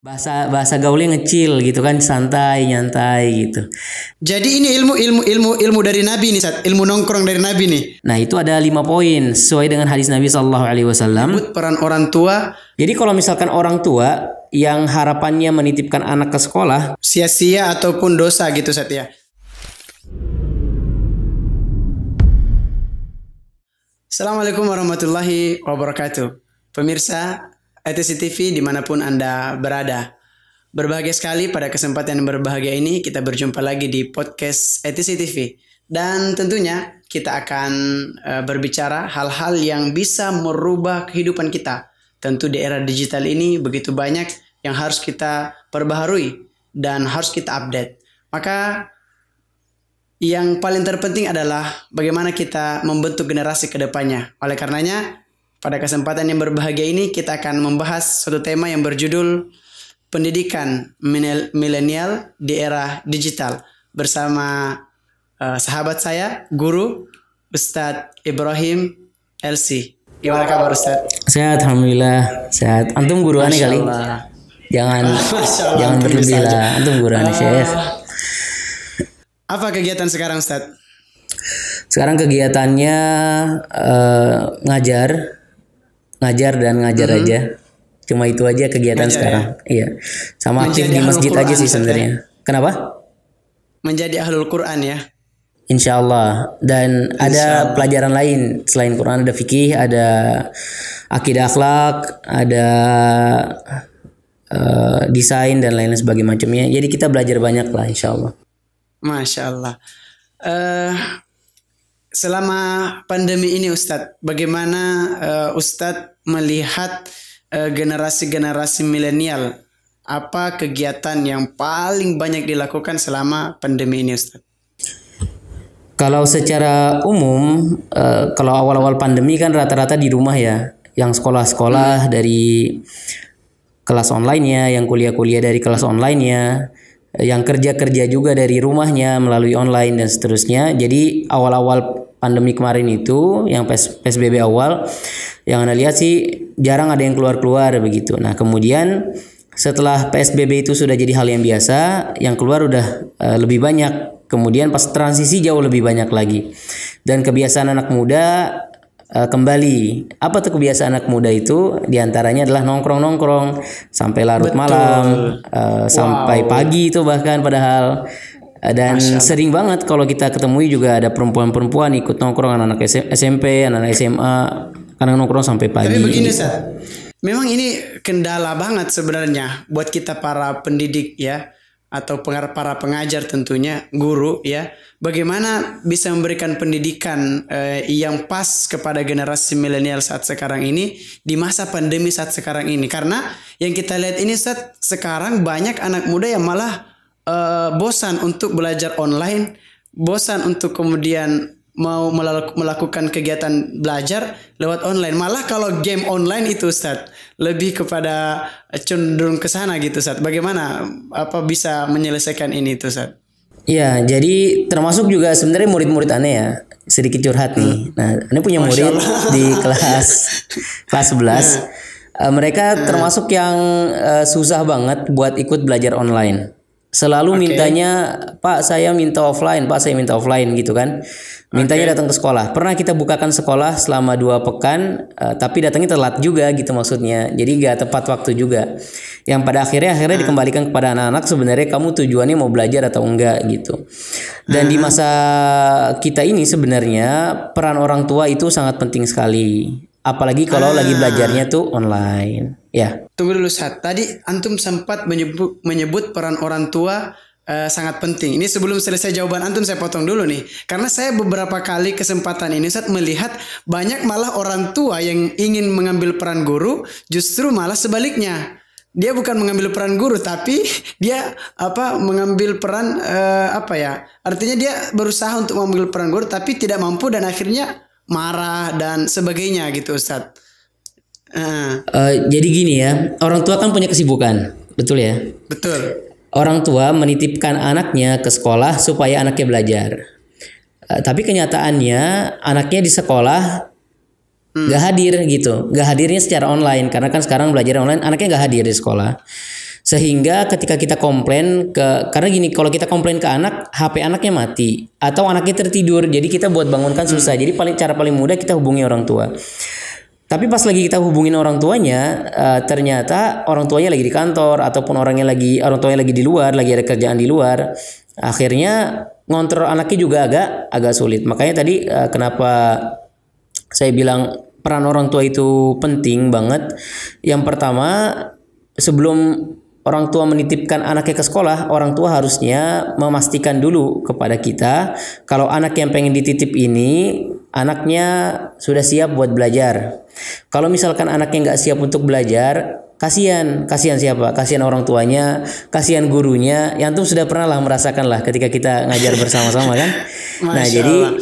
Bahasa bahasa gaulnya ngecil gitu kan, santai, nyantai gitu. Jadi ini ilmu dari Nabi nih, ilmu nongkrong dari Nabi nih. Nah, itu ada 5 poin sesuai dengan hadis Nabi Shallallahu Alaihi Wasallam. Menyebut peran orang tua. Jadi kalau misalkan orang tua yang harapannya menitipkan anak ke sekolah, sia-sia ataupun dosa gitu, Ustaz ya. Assalamualaikum warahmatullahi wabarakatuh. Pemirsa ETC TV dimanapun Anda berada. Berbahagia sekali pada kesempatan yang berbahagia ini kita berjumpa lagi di podcast ETC TV. Dan tentunya kita akan berbicara hal-hal yang bisa merubah kehidupan kita. Tentu di era digital ini begitu banyak yang harus kita perbaharui dan harus kita update. Maka yang paling terpenting adalah bagaimana kita membentuk generasi ke depannya. Oleh karenanya, pada kesempatan yang berbahagia ini kita akan membahas suatu tema yang berjudul pendidikan milenial di era digital bersama sahabat saya, guru Ustadz Ibrahim LC. Gimana kabar Ustadz? sehat alhamdulillah, sehat. Antum guru aneh kali. Jangan jangan berlebih lah. Antum guru aneh, Syekh. Apa kegiatan sekarang Ustadz? Sekarang kegiatannya ngajar dan ngajar aja. Cuma itu aja kegiatan Ngajar, sekarang. Iya. Sama aktif Menjadi di ahlul masjid Quran, aja sih Ustaz, sebenarnya. Kenapa? Menjadi ahlul Quran ya. Insya Allah. Dan ada pelajaran lain selain Quran, ada fikih, ada akidah akhlak, ada desain dan lain-lain sebagainya macamnya. Jadi kita belajar banyak lah, insya Allah. Masya Allah. Selama pandemi ini Ustadz, bagaimana Ustadz melihat generasi-generasi milenial? Apa kegiatan yang paling banyak dilakukan selama pandemi ini Ustadz? Kalau secara umum, kalau awal-awal pandemi kan rata-rata di rumah ya. Yang sekolah-sekolah dari kelas online-nya, yang kuliah-kuliah dari kelas online-nya, yang kerja-kerja juga dari rumahnya melalui online dan seterusnya. Jadi awal-awal pandemi kemarin itu, yang PSBB awal, yang Anda lihat sih jarang ada yang keluar-keluar begitu. Nah kemudian setelah PSBB itu sudah jadi hal yang biasa, yang keluar udah lebih banyak. Kemudian pas transisi jauh lebih banyak lagi. Dan kebiasaan anak muda kembali. Apa tuh kebiasaan anak muda itu? Di antaranya adalah nongkrong-nongkrong sampai larut malam, sampai pagi itu bahkan padahal. Dan sering banget kalau kita ketemui juga ada perempuan-perempuan ikut nongkrong, anak-anak SMP, anak-anak SMA, kadang nongkrong sampai pagi. Tapi begini Ustaz, memang ini kendala banget sebenarnya buat kita para pendidik ya, atau para pengajar tentunya, guru ya. Bagaimana bisa memberikan pendidikan yang pas kepada generasi milenial saat sekarang ini di masa pandemi saat sekarang ini. Karena yang kita lihat ini Ustaz, sekarang banyak anak muda yang malah bosan untuk belajar online, bosan untuk kemudian mau melakukan kegiatan belajar lewat online. Malah kalau game online itu Ustaz lebih kepada cenderung ke sana gitu Ustaz. Bagaimana bisa menyelesaikan ini itu Ustaz? Iya, jadi termasuk juga sebenarnya murid-murid aneh ya. Sedikit curhat nih. Nah, aneh punya murid di kelas 11. Mereka termasuk yang susah banget buat ikut belajar online. Selalu mintanya, Pak saya minta offline, Pak saya minta offline gitu kan. Mintanya datang ke sekolah. Pernah kita bukakan sekolah selama 2 pekan, tapi datangnya telat juga gitu maksudnya. Jadi gak tepat waktu juga. Yang pada akhirnya dikembalikan kepada anak-anak, sebenarnya kamu tujuannya mau belajar atau enggak gitu. Dan di masa kita ini sebenarnya peran orang tua itu sangat penting sekali. Apalagi kalau lagi belajarnya tuh online. Ya. Tunggu dulu Ustaz. Tadi antum sempat menyebut peran orang tua sangat penting. Ini sebelum selesai jawaban antum saya potong dulu nih. Karena saya beberapa kali kesempatan ini Ustaz melihat banyak malah orang tua yang ingin mengambil peran guru, justru malah sebaliknya. Dia bukan mengambil peran guru, tapi dia mengambil peran artinya dia berusaha untuk mengambil peran guru tapi tidak mampu dan akhirnya marah dan sebagainya gitu Ustadz. Jadi gini ya, orang tua kan punya kesibukan, betul ya? Betul. Orang tua menitipkan anaknya ke sekolah supaya anaknya belajar. Tapi kenyataannya anaknya di sekolah gak hadir gitu, gak hadirnya secara online karena kan sekarang belajar online, anaknya gak hadir di sekolah. Sehingga ketika kita komplain karena gini, kalau kita komplain ke anak, HP anaknya mati atau anaknya tertidur, jadi kita buat bangunkan susah. Jadi cara paling mudah kita hubungi orang tua. Tapi pas lagi kita hubungin orang tuanya, ternyata orang tuanya lagi di kantor ataupun orang tuanya lagi di luar, lagi ada kerjaan di luar. Akhirnya ngontrol anaknya juga agak sulit. Makanya tadi kenapa saya bilang peran orang tua itu penting banget. Yang pertama, sebelum orang tua menitipkan anaknya ke sekolah, orang tua harusnya memastikan dulu kepada kita kalau anak yang pengen dititip ini anaknya sudah siap buat belajar. Kalau misalkan anaknya nggak siap untuk belajar, kasihan siapa? Kasihan orang tuanya, kasihan gurunya. Yang tuh sudah pernah lah merasakan lah ketika kita ngajar bersama-sama kan. Nah jadi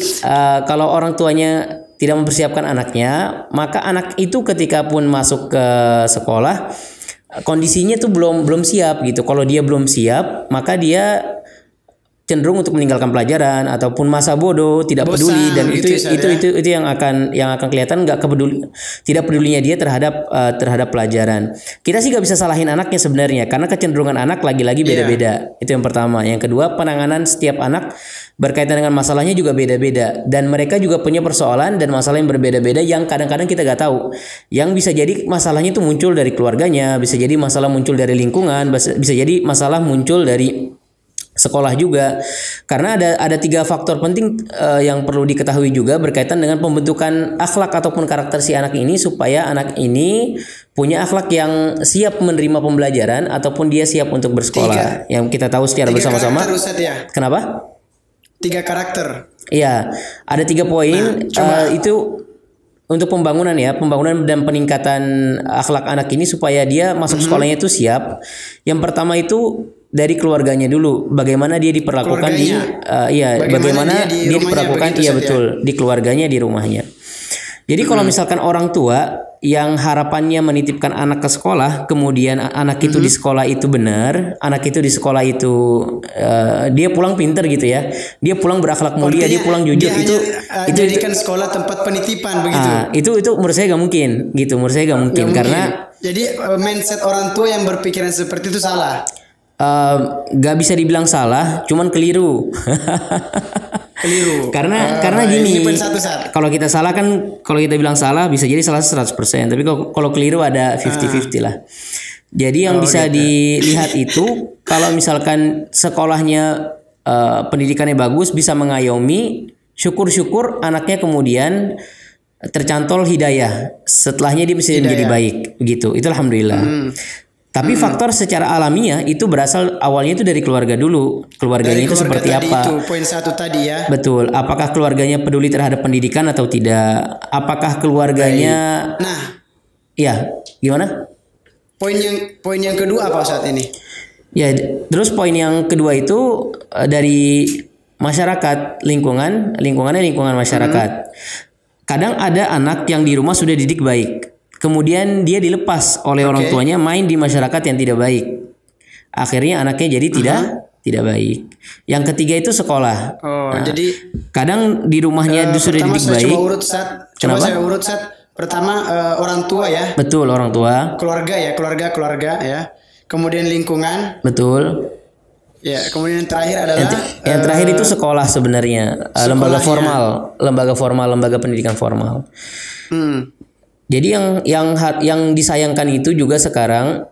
kalau orang tuanya tidak mempersiapkan anaknya, maka anak itu ketika pun masuk ke sekolah kondisinya tuh belum siap gitu. Kalau dia belum siap, maka dia cenderung untuk meninggalkan pelajaran ataupun masa bodoh, tidak peduli, dan itu yang akan kelihatan tidak pedulinya dia terhadap pelajaran. Kita sih gak bisa salahin anaknya sebenarnya karena kecenderungan anak lagi-lagi beda-beda. Itu yang pertama. Yang kedua, penanganan setiap anak berkaitan dengan masalahnya juga beda-beda dan mereka juga punya persoalan dan masalah yang berbeda-beda yang kadang-kadang kita gak tahu. Yang bisa jadi masalahnya itu muncul dari keluarganya, bisa jadi masalah muncul dari lingkungan, bisa jadi masalah muncul dari sekolah juga. Karena ada 3 faktor penting yang perlu diketahui juga berkaitan dengan pembentukan akhlak ataupun karakter si anak ini, supaya anak ini punya akhlak yang siap menerima pembelajaran ataupun dia siap untuk bersekolah. Yang kita tahu secara bersama-sama. Kenapa? 3 karakter. Iya, ada 3 poin. Itu untuk pembangunan dan peningkatan akhlak anak ini supaya dia masuk sekolahnya itu siap. Yang pertama itu dari keluarganya dulu, bagaimana dia diperlakukan bagaimana dia diperlakukan di keluarganya, di rumahnya. Jadi kalau misalkan orang tua yang harapannya menitipkan anak ke sekolah, kemudian anak itu di sekolah itu benar, anak itu di sekolah itu dia pulang pinter gitu ya, dia pulang berakhlak mulia, dia pulang jujur, itu jadikan sekolah tempat penitipan begitu. Itu menurut saya gak mungkin gitu, karena jadi mindset orang tua yang berpikiran seperti itu salah. Gak bisa dibilang salah, cuman keliru. Karena gini, kalau kita salah kan, kalau kita bilang salah bisa jadi salah 100%, tapi kalau keliru ada 50-50 lah. Jadi yang bisa dilihat itu kalau misalkan sekolahnya pendidikannya bagus, bisa mengayomi, syukur-syukur anaknya kemudian tercantol hidayah. Setelahnya dia bisa menjadi baik gitu. Itu alhamdulillah. Tapi faktor secara alamiah itu berasal awalnya itu dari keluarga dulu. Keluarganya itu seperti apa? Itu poin 1 tadi ya. Betul. Apakah keluarganya peduli terhadap pendidikan atau tidak? Apakah keluarganya? Ya, gimana? Poin yang kedua apa saat ini? Ya, terus poin yang kedua itu dari masyarakat, lingkungan masyarakat. Kadang ada anak yang di rumah sudah didik baik. Kemudian dia dilepas oleh orang tuanya main di masyarakat yang tidak baik. Akhirnya anaknya jadi tidak baik. Yang ketiga itu sekolah. Jadi kadang di rumahnya sudah didik baik. Coba saya urut Pertama orang tua ya. Betul, orang tua. Keluarga ya. Kemudian lingkungan. Betul. Ya, kemudian yang terakhir adalah yang terakhir itu sekolah sebenarnya. Lembaga formal, lembaga pendidikan formal. Jadi yang disayangkan itu juga sekarang,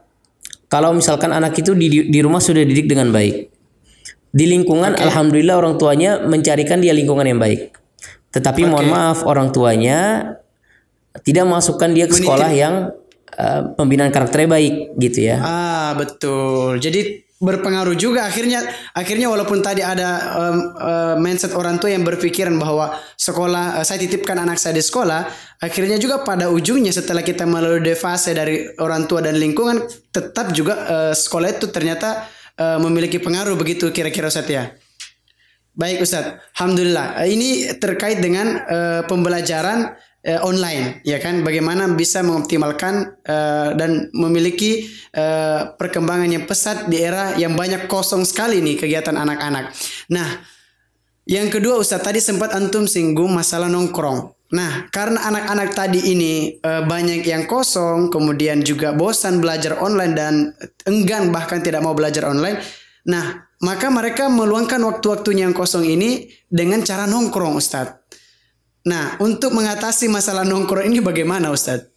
kalau misalkan anak itu di rumah sudah didik dengan baik, di lingkungan alhamdulillah orang tuanya mencarikan dia lingkungan yang baik. Tetapi mohon maaf, orang tuanya tidak masukkan dia ke sekolah yang pembinaan karakternya baik gitu ya. Betul. Jadi berpengaruh juga akhirnya walaupun tadi ada mindset orang tua yang berpikiran bahwa sekolah, saya titipkan anak saya di sekolah, akhirnya juga pada ujungnya setelah kita melalui fase dari orang tua dan lingkungan, tetap juga sekolah itu ternyata memiliki pengaruh begitu kira-kira Ustadz ya. Baik Ustadz, alhamdulillah. Ini terkait dengan pembelajaran online, ya kan? Bagaimana bisa mengoptimalkan dan memiliki perkembangan yang pesat di era yang banyak kosong sekali nih kegiatan anak-anak. Nah, Yang kedua Ustadz, tadi sempat antum singgung masalah nongkrong. Nah, karena anak-anak tadi ini banyak yang kosong, kemudian juga bosan belajar online dan enggan bahkan tidak mau belajar online. Nah, maka mereka meluangkan waktu-waktunya yang kosong ini dengan cara nongkrong, Ustadz. Nah, untuk mengatasi masalah nongkrong ini bagaimana, Ustadz?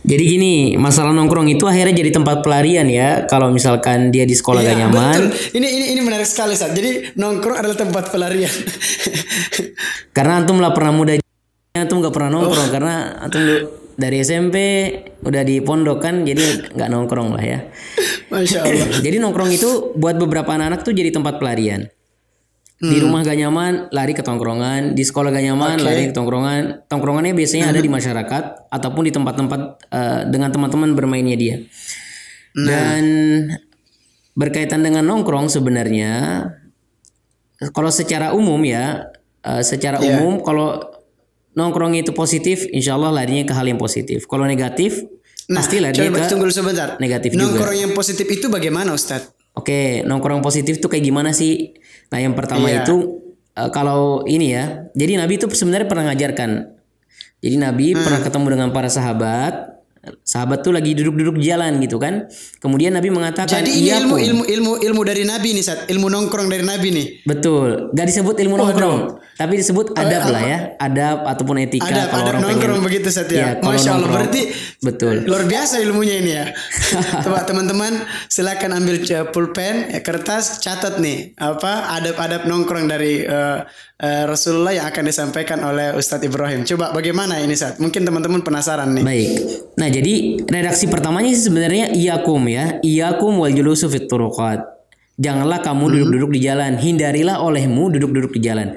Jadi gini, masalah nongkrong itu akhirnya jadi tempat pelarian ya. Kalau misalkan dia di sekolah gak nyaman. Betul. Ini menarik sekali, Ustadz. Jadi nongkrong adalah tempat pelarian. Karena antum lah pernah muda, antum gak pernah nongkrong karena antum dari SMP udah di pondok kan, jadi nggak nongkrong lah ya. Masya Allah. Jadi nongkrong itu buat beberapa anak-anak tuh jadi tempat pelarian. Di rumah gak nyaman, lari ke tongkrongan. Di sekolah gak nyaman, lari ke tongkrongan. Tongkrongannya biasanya ada di masyarakat ataupun di tempat-tempat dengan teman-teman bermainnya dia. Dan berkaitan dengan nongkrong sebenarnya, kalau secara umum ya, umum kalau nongkrong itu positif, insya Allah larinya ke hal yang positif. Kalau negatif, pasti larinya ke tunggu sebentar. Negatif nongkrong juga. Yang positif itu bagaimana, Ustadz? Oke, nongkrong positif tuh kayak gimana sih? Nah, yang pertama itu kalau ini ya, jadi Nabi itu sebenarnya pernah ngajarkan. Jadi Nabi pernah ketemu dengan para sahabat. Sahabat tuh lagi duduk-duduk di jalan gitu kan. Kemudian Nabi mengatakan, jadi ini ilmu dari Nabi nih, Sat. Ilmu nongkrong dari Nabi nih. Betul. Gak disebut ilmu nongkrong, tapi disebut adab lah ya, adab ataupun etika. Kalau orang nongkrong begitu, Sat ya. Masya Allah, berarti betul. Luar biasa ilmunya ini ya. Coba teman-teman silakan ambil pulpen, kertas, catat nih apa adab-adab nongkrong dari Rasulullah yang akan disampaikan oleh Ustadz Ibrahim. Coba bagaimana ini, Sat? Mungkin teman-teman penasaran nih. Baik. Nah, jadi redaksi pertamanya sih sebenarnya iyakum ya. Iyakum wal julusu fit turuqat. Janganlah kamu duduk-duduk di jalan. Hindarilah olehmu duduk-duduk di jalan.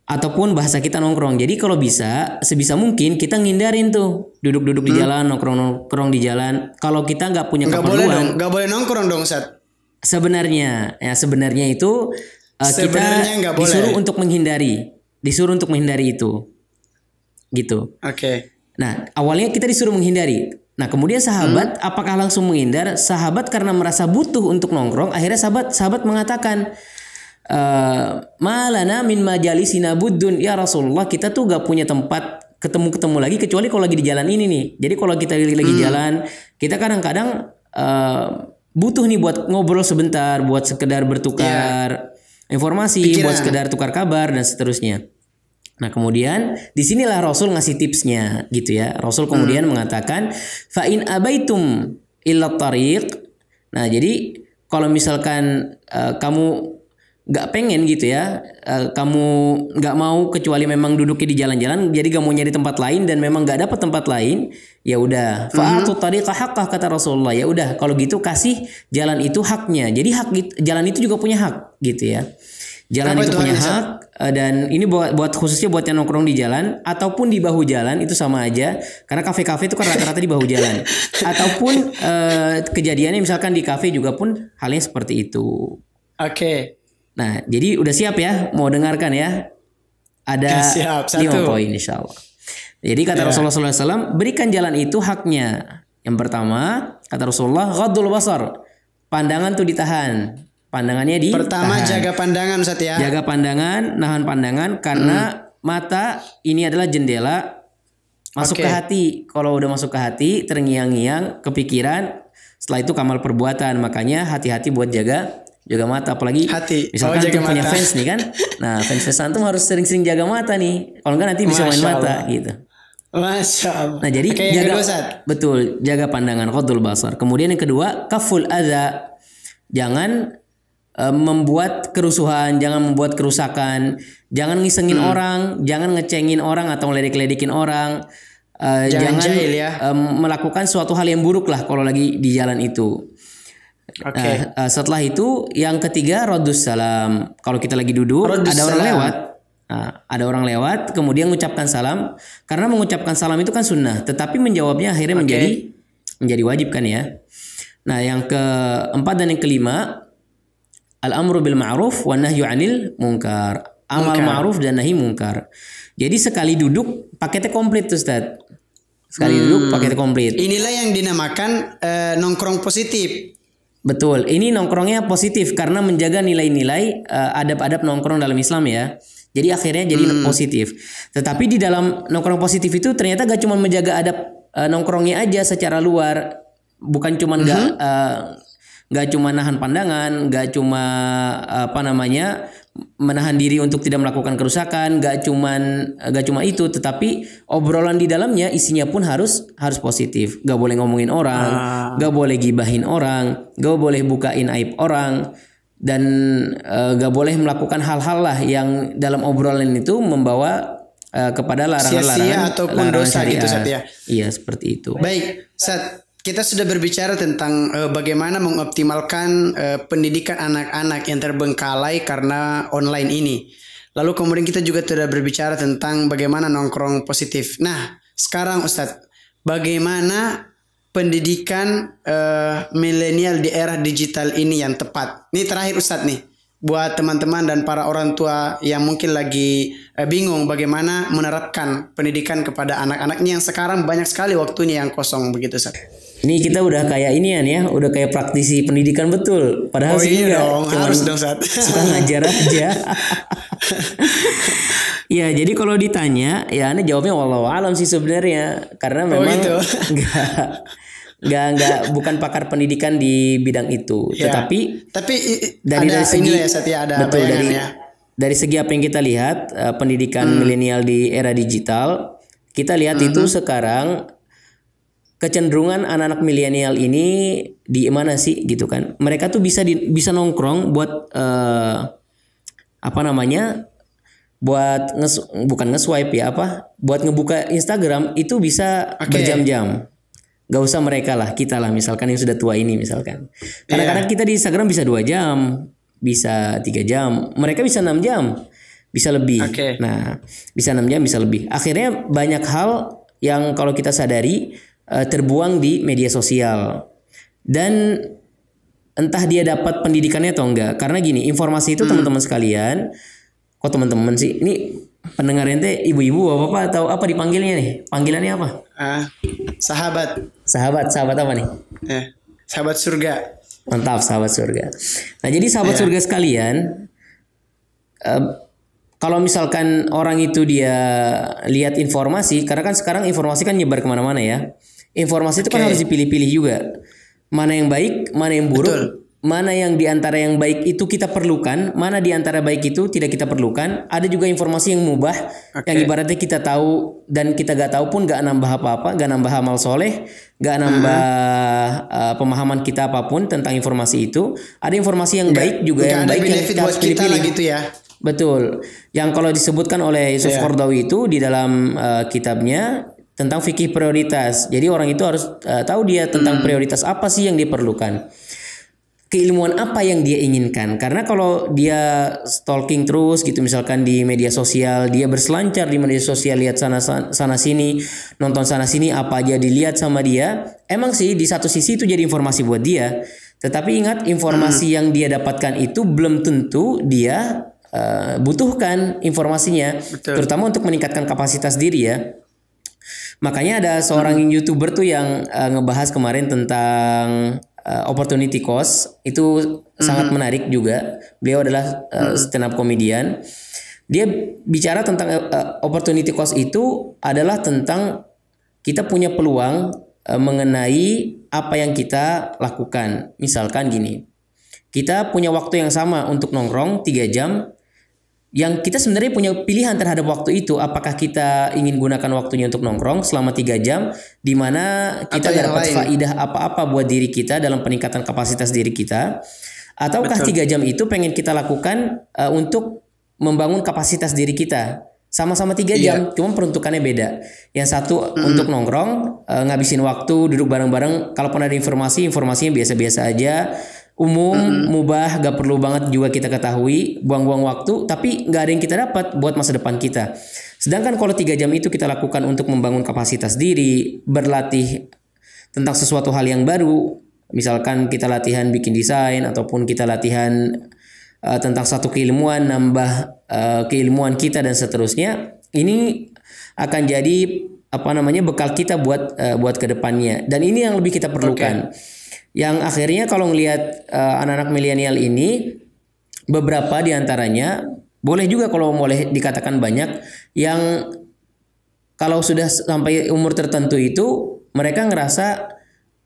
Ataupun bahasa kita nongkrong. Jadi kalau bisa, sebisa mungkin kita ngindarin tuh duduk-duduk di jalan, nongkrong di jalan. Kalau kita nggak punya keperluan, nggak boleh nongkrong dong, Sat. Sebenarnya itu kita disuruh untuk menghindari, itu, gitu. Oke. Nah, awalnya kita disuruh menghindari. Nah, kemudian sahabat apakah langsung menghindar? Sahabat karena merasa butuh untuk nongkrong, akhirnya sahabat mengatakan, malana min majalisina buddun ya Rasulullah, kita tuh gak punya tempat ketemu lagi kecuali kalau lagi di jalan ini nih. Jadi kalau kita lagi jalan, kita kadang-kadang butuh nih buat ngobrol sebentar, buat sekedar bertukar informasi, buat sekedar tukar kabar dan seterusnya. Nah, kemudian disinilah Rasul ngasih tipsnya gitu ya. Rasul kemudian mengatakan, fa in abaitum illa tariq. Nah, jadi kalau misalkan kamu nggak pengen gitu ya, kamu nggak mau kecuali memang duduknya di jalan-jalan, jadi gak mau nyari tempat lain dan memang nggak dapat tempat lain, ya udah fa'atu tariqa haqqah, kata Rasulullah. Ya udah kalau gitu kasih jalan itu haknya. Jadi jalan itu juga punya hak gitu ya. Jalan itu punya hak, dan ini buat khususnya buat yang nongkrong di jalan ataupun di bahu jalan itu sama aja, karena kafe-kafe itu kan rata-rata di bahu jalan. Ataupun kejadiannya misalkan di kafe juga pun halnya seperti itu. Oke. Nah, jadi udah siap ya, mau dengarkan ya? Ada 5 poin insya Allah. Jadi kata Rasulullah SAW, berikan jalan itu haknya. Yang pertama, kata Rasulullah, ghaddul basar. Pandangan tuh ditahan. Pandangannya Pertama jaga pandangan, Ustaz ya. Jaga pandangan, nahan pandangan, karena mata ini adalah jendela masuk ke hati. Kalau udah masuk ke hati, terngiang-ngiang, kepikiran, setelah itu kamal perbuatan. Makanya hati-hati buat jaga mata, apalagi hati. Misalkan antum punya fans nih kan. Nah, fans antum harus sering-sering jaga mata nih. Kalau enggak nanti bisa main mata gitu. Masya Allah. Nah, jadi jaga pandangan, ghaddul basar. Kemudian yang kedua, kaful adza. Jangan membuat kerusuhan, jangan membuat kerusakan, jangan ngisengin orang, jangan ngecengin orang atau ngeledek-ledekin orang, jangan jahil, ya. Melakukan suatu hal yang buruk lah kalau lagi di jalan itu. Setelah itu yang ketiga, raddus salam. Kalau kita lagi duduk, ada orang lewat, kemudian mengucapkan salam. Karena mengucapkan salam itu kan sunnah, tetapi menjawabnya akhirnya menjadi wajib kan ya. Nah, yang keempat dan yang kelima, al-amru bil ma'ruf wa nahyu 'anil munkar. Amal ma'ruf dan nahi munkar. Jadi sekali duduk paketnya komplit tuh, Ustaz. Sekali duduk paketnya komplit. Inilah yang dinamakan nongkrong positif. Betul. Ini nongkrongnya positif karena menjaga nilai-nilai adab-adab nongkrong dalam Islam ya. Jadi akhirnya jadi positif. Tetapi di dalam nongkrong positif itu ternyata gak cuma menjaga adab nongkrongnya aja secara luar, bukan cuma gak cuma nahan pandangan, gak cuma menahan diri untuk tidak melakukan kerusakan, gak cuma itu, tetapi obrolan di dalamnya isinya pun harus positif. Gak boleh ngomongin orang, gak boleh gibahin orang, gak boleh bukain aib orang, dan gak boleh melakukan hal-hal lah yang dalam obrolan itu membawa kepada larangan-larangan, sia-sia ataupun dosa syariat. gitu, Sat, ya. Iya, seperti itu. Baik, Sat, kita sudah berbicara tentang bagaimana mengoptimalkan pendidikan anak-anak yang terbengkalai karena online ini. Lalu kemudian kita juga sudah berbicara tentang bagaimana nongkrong positif. Nah, sekarang Ustadz, bagaimana pendidikan milenial di era digital ini yang tepat? Ini terakhir Ustadz nih, buat teman-teman dan para orang tua yang mungkin lagi bingung bagaimana menerapkan pendidikan kepada anak-anaknya yang sekarang banyak sekali waktunya yang kosong begitu, Ustadz. Ini kita udah kayak inian ya, udah kayak praktisi pendidikan betul. Padahal sih iya dong, harus dong, Sat. Suka ngajar aja. Ya, jadi kalau ditanya, ya Anda jawabnya wallahu alam sih sebenarnya, karena memang gitu. bukan pakar pendidikan di bidang itu. Ya, tapi dari segi ya, Sat, ya, ada betul bayangannya. dari segi apa yang kita lihat pendidikan milenial di era digital, kita lihat itu sekarang kecenderungan anak-anak milenial ini di mana sih gitu kan? Mereka tuh bisa nongkrong buat buat bukan nge-swipe ya buat ngebuka Instagram itu bisa berjam-jam. Gak usah mereka lah, kita lah misalkan yang sudah tua ini misalkan. Kadang-kadang kita di Instagram bisa 2 jam, bisa 3 jam, mereka bisa 6 jam, bisa lebih. Nah, bisa 6 jam, bisa lebih. Akhirnya banyak hal yang kalau kita sadari terbuang di media sosial, dan entah dia dapat pendidikannya atau enggak. Karena gini, informasi itu teman-teman sekalian, kok teman-teman sih, ini pendengar ente ibu-ibu apa atau apa dipanggilnya nih? Panggilannya apa? Sahabat apa nih? Sahabat surga. Mantap, sahabat surga. Nah, jadi sahabat surga sekalian, kalau misalkan orang itu dia lihat informasi, karena kan sekarang informasi kan nyebar kemana-mana ya. Informasi itu kan harus dipilih-pilih juga. Mana yang baik, mana yang buruk. Betul. Mana yang diantara yang baik itu kita perlukan, mana diantara baik itu tidak kita perlukan. Ada juga informasi yang mubah, yang ibaratnya kita tahu dan kita gak tahu pun gak nambah apa-apa, gak nambah amal soleh, gak nambah pemahaman kita apapun tentang informasi itu. Ada informasi yang baik juga, yang baik yang kita harus pilih-pilih gitu ya. Betul. Yang kalau disebutkan oleh Yusuf Qaradawi itu di dalam kitabnya tentang fikih prioritas. Jadi orang itu harus tahu dia tentang prioritas apa sih yang dia perlukan. Keilmuan apa yang dia inginkan. Karena kalau dia stalking terus gitu misalkan di media sosial, dia berselancar di media sosial, lihat sana sini, nonton sana sini, apa aja dilihat sama dia. Emang sih di satu sisi itu jadi informasi buat dia. Tetapi ingat, informasi yang dia dapatkan itu belum tentu dia butuhkan informasinya. Betul. Terutama untuk meningkatkan kapasitas diri ya. Makanya ada seorang YouTuber tuh yang ngebahas kemarin tentang opportunity cost. Itu sangat menarik juga. Beliau adalah stand up comedian. Dia bicara tentang opportunity cost itu adalah tentang kita punya peluang mengenai apa yang kita lakukan. Misalkan gini, kita punya waktu yang sama untuk nongkrong 3 jam, yang kita sebenarnya punya pilihan terhadap waktu itu. Apakah kita ingin gunakan waktunya untuk nongkrong selama 3 jam, di mana kita gak dapat faidah apa-apa buat diri kita dalam peningkatan kapasitas diri kita, ataukah 3 jam itu pengen kita lakukan untuk membangun kapasitas diri kita. Sama-sama 3 jam, cuma peruntukannya beda. Yang satu untuk nongkrong, ngabisin waktu, duduk bareng-bareng. Kalaupun ada informasinya biasa-biasa aja, umum, mubah, gak perlu banget juga kita ketahui, buang-buang waktu, tapi gak ada yang kita dapat buat masa depan kita. Sedangkan kalau 3 jam itu kita lakukan untuk membangun kapasitas diri, berlatih tentang sesuatu hal yang baru, misalkan kita latihan bikin desain, ataupun kita latihan tentang satu keilmuan, nambah keilmuan kita dan seterusnya, ini akan jadi bekal kita buat kedepannya. Dan ini yang lebih kita perlukan. Yang akhirnya kalau ngelihat anak-anak milenial ini, beberapa diantaranya boleh juga kalau boleh dikatakan banyak yang kalau sudah sampai umur tertentu itu mereka ngerasa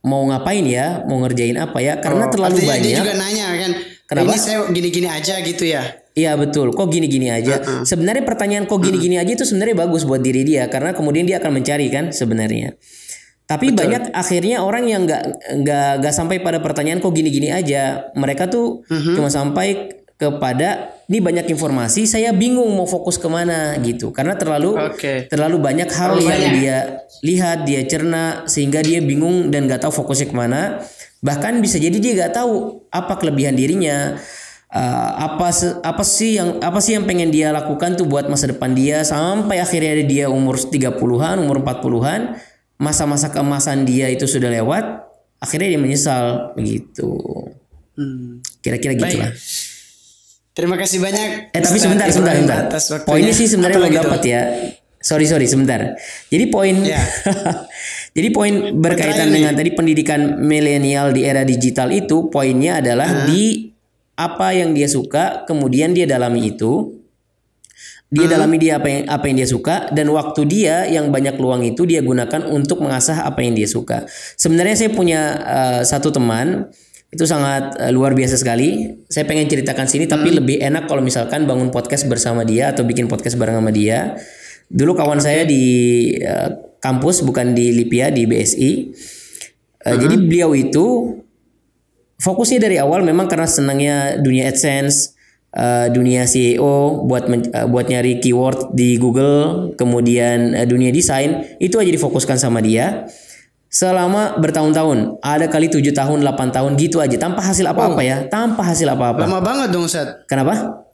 mau ngapain ya, mau ngerjain apa ya, karena terlalu artinya banyak. Dia juga nanya kan, Kenapa? ini saya gini-gini aja gitu ya. Iya betul, kok gini-gini aja. Sebenarnya pertanyaan kok gini-gini aja itu sebenarnya bagus buat diri dia, karena kemudian dia akan mencari kan sebenarnya. Tapi banyak akhirnya orang yang nggak sampai pada pertanyaan kok gini-gini aja. Mereka tuh cuma sampai kepada ini banyak informasi, saya bingung mau fokus kemana gitu. Karena terlalu banyak hal yang dia lihat, dia cerna, sehingga dia bingung dan nggak tahu fokusnya kemana. Bahkan bisa jadi dia nggak tahu apa kelebihan dirinya, apa sih yang pengen dia lakukan tuh buat masa depan dia, sampai akhirnya dia umur 30-an, umur 40-an, masa-masa keemasan dia itu sudah lewat, akhirnya dia menyesal begitu. Kira-kira gitulah. Terima kasih banyak. Tapi sebentar. Poinnya sih sebenarnya belum dapat ya. Sorry sebentar. Jadi poin jadi poin berkaitan dengan tadi pendidikan milenial di era digital itu, poinnya adalah di apa yang dia suka, kemudian dia dalami itu. Dia dalami apa yang dia suka, dan waktu dia yang banyak luang itu dia gunakan untuk mengasah apa yang dia suka. Sebenarnya saya punya satu teman itu sangat luar biasa sekali. Saya pengen ceritakan sini, tapi lebih enak kalau misalkan bangun podcast bersama dia atau bikin podcast bareng sama dia. Dulu kawan saya di kampus, bukan di Lipia, di BSI. Jadi beliau itu fokusnya dari awal memang karena senangnya dunia AdSense, dunia SEO, buat nyari keyword di Google, kemudian dunia desain, itu aja difokuskan sama dia. Selama bertahun-tahun, ada kali 7 tahun, 8 tahun gitu aja, tanpa hasil apa-apa ya, tanpa hasil apa-apa. Lama banget dong, Ustaz. Kenapa?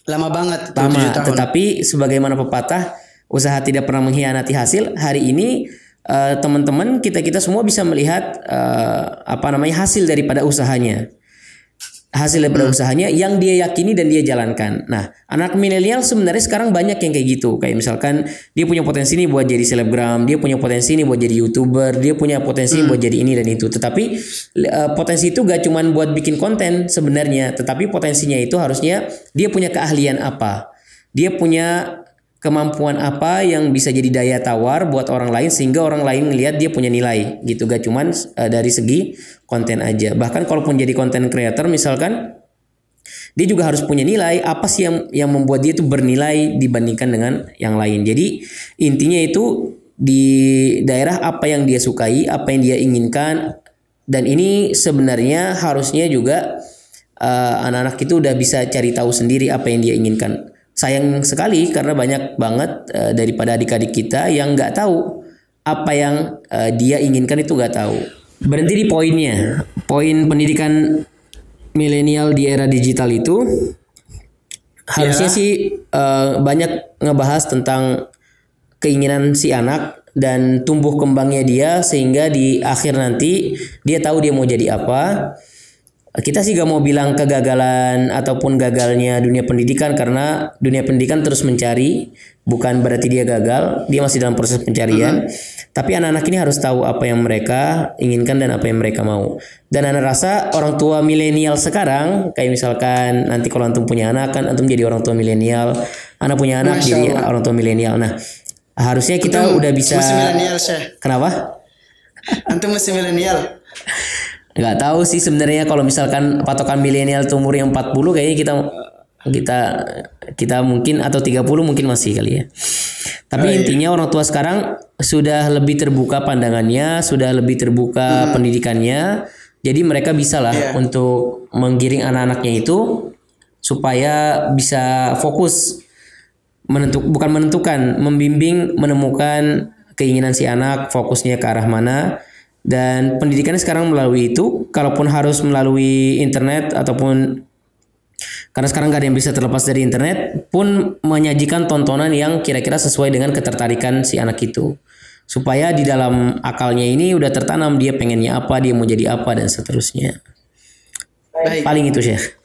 Lama banget. Lama, tetapi sebagaimana pepatah, usaha tidak pernah mengkhianati hasil. Hari ini teman-teman kita semua bisa melihat hasil daripada usahanya. Hasil daripada usahanya yang dia yakini dan dia jalankan. Nah, anak milenial sebenarnya sekarang banyak yang kayak gitu. Kayak misalkan dia punya potensi nih buat jadi selebgram, dia punya potensi nih buat jadi YouTuber, dia punya potensi buat jadi ini dan itu. Tetapi potensi itu gak cuman buat bikin konten sebenarnya, tetapi potensinya itu harusnya dia punya keahlian apa. Dia punya kemampuan apa yang bisa jadi daya tawar buat orang lain, sehingga orang lain ngelihat dia punya nilai gitu, gak cuman dari segi konten aja. Bahkan kalaupun jadi konten creator misalkan, dia juga harus punya nilai apa sih yang membuat dia itu bernilai dibandingkan dengan yang lain. Jadi intinya itu di daerah apa yang dia sukai, apa yang dia inginkan, dan ini sebenarnya harusnya juga anak-anak itu udah bisa cari tahu sendiri apa yang dia inginkan. Sayang sekali karena banyak banget daripada adik-adik kita yang nggak tahu apa yang dia inginkan, itu nggak tahu. Berhenti di poinnya. Poin pendidikan milenial di era digital itu harusnya sih banyak ngebahas tentang keinginan si anak dan tumbuh kembangnya dia, sehingga di akhir nanti dia tahu dia mau jadi apa. Kita sih gak mau bilang kegagalan ataupun gagalnya dunia pendidikan, karena dunia pendidikan terus mencari, bukan berarti dia gagal, dia masih dalam proses pencarian. Tapi anak-anak ini harus tahu apa yang mereka inginkan dan apa yang mereka mau. Dan anak rasa orang tua milenial sekarang, kayak misalkan nanti kalau antum punya anak kan antum jadi orang tua milenial, anak punya anak jadi orang tua milenial. Nah, harusnya kita udah bisa. Masih milenial, Syekh. Kenapa? Antum masih milenial. Nggak tahu sih sebenarnya, kalau misalkan patokan milenial tuh umur yang 40, kayaknya kita mungkin, atau 30 mungkin masih kali ya. Tapi intinya orang tua sekarang sudah lebih terbuka pandangannya, sudah lebih terbuka pendidikannya. Jadi mereka bisa lah untuk menggiring anak-anaknya itu supaya bisa fokus membimbing, menemukan keinginan si anak, fokusnya ke arah mana. Dan pendidikannya sekarang melalui itu, kalaupun harus melalui internet ataupun karena sekarang gak ada yang bisa terlepas dari internet, pun menyajikan tontonan yang kira-kira sesuai dengan ketertarikan si anak itu, supaya di dalam akalnya ini udah tertanam dia pengennya apa, dia mau jadi apa, dan seterusnya. Paling itu, Syekh.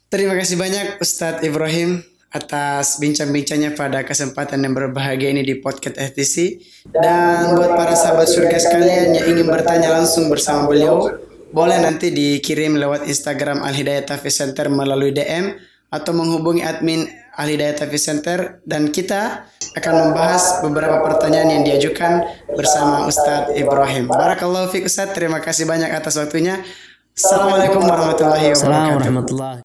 Terima kasih banyak Ustadz Ibrahim atas bincang-bincangnya pada kesempatan yang berbahagia ini di podcast FTC. Dan buat para sahabat surga sekalian yang ingin bertanya langsung bersama beliau, boleh nanti dikirim lewat Instagram Al Hidayah Tahfiz Center melalui DM, atau menghubungi admin Al Hidayah Tafis Center dan kita akan membahas beberapa pertanyaan yang diajukan bersama Ustadz Ibrahim. Barakallahu fiik Ustadz, terima kasih banyak atas waktunya. Assalamualaikum warahmatullahi wabarakatuh. Assalamualaikum warahmatullahi